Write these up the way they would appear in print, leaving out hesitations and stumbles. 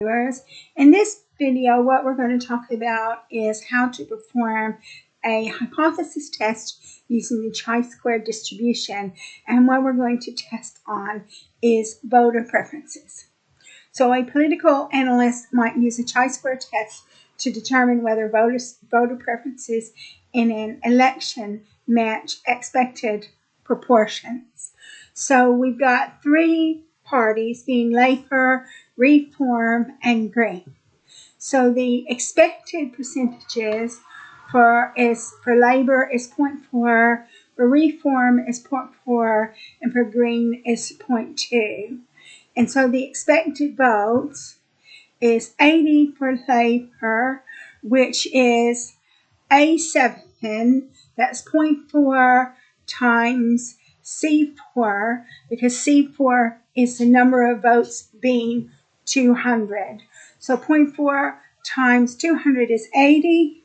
In this video, what we're going to talk about is how to perform a hypothesis test using the chi-square distribution, and what we're going to test on is voter preferences. So a political analyst might use a chi-square test to determine whether voter preferences in an election match expected proportions. So we've got three parties being Labour, Reform, and Green. So the expected percentages for Labour is 0.4, for Reform is 0.4, and for Green is 0.2. And so the expected votes is 80 for Labour, which is A7, that's 0.4 times C4, because C4 is the number of votes being 200. So 0.4 times 200 is 80,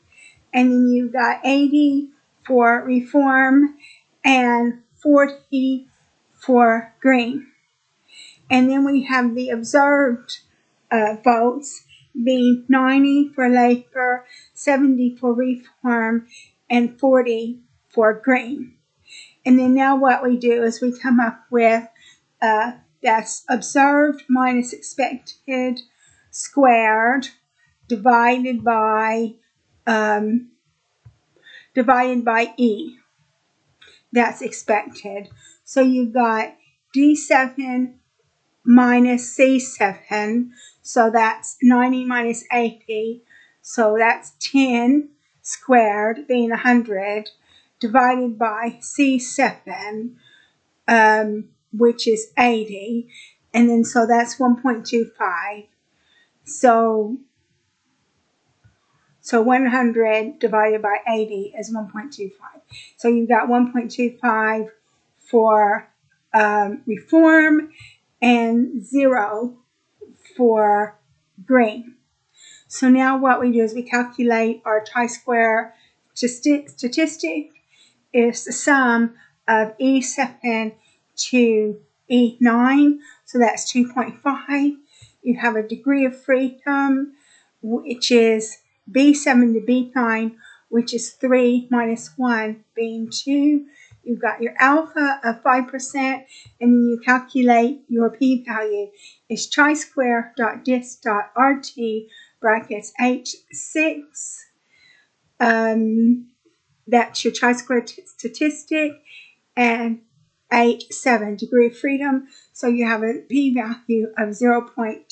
and then you've got 80 for Reform and 40 for Green. And then we have the observed votes being 90 for Labour, 70 for Reform, and 40 for Green. And then now what we do is we come up with that's observed minus expected squared divided by E. That's expected. So you've got D7 minus C7, so that's 90 minus 80, so that's 10 squared, being 100, divided by C7, which is 80, and then so that's 1.25. So 100 divided by 80 is 1.25. So you've got 1.25 for Reform and 0 for Green. So now what we do is we calculate our chi-square statistic. Is the sum of E7 to E9, so that's 2.5. You have a degree of freedom, which is B7 to B9, which is 3 minus 1 being 2. You've got your alpha of 5%, and then you calculate your p-value. Is chi-square.dis.rt brackets H6. That's your chi-square statistic, and H7 degree of freedom. So you have a p-value of 0.28.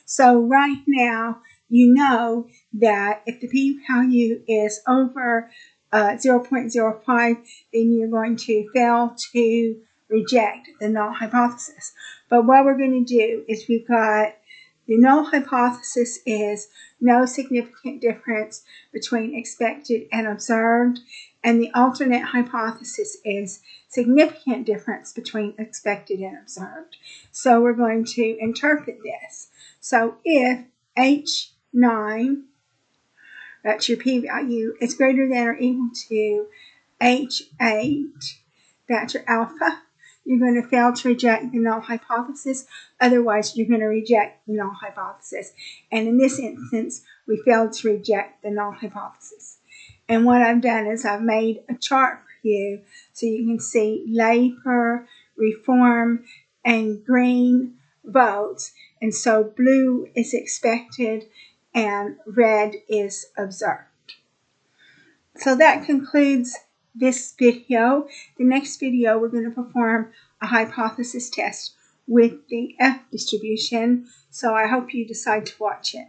So right now, you know that if the p-value is over 0.05, then you're going to fail to reject the null hypothesis. But what we're going to do is we've got the null hypothesis is no significant difference between expected and observed, and the alternate hypothesis is significant difference between expected and observed. So we're going to interpret this. So if H9, that's your p-value, is greater than or equal to H8, that's your alpha, you're going to fail to reject the null hypothesis. Otherwise, you're going to reject the null hypothesis. And in this instance, we failed to reject the null hypothesis. And what I've done is I've made a chart for you so you can see Labour, Reform, and Green votes. And so blue is expected and red is observed. So that concludes this video. The next video, we're going to perform a hypothesis test with the F distribution. So I hope you decide to watch it.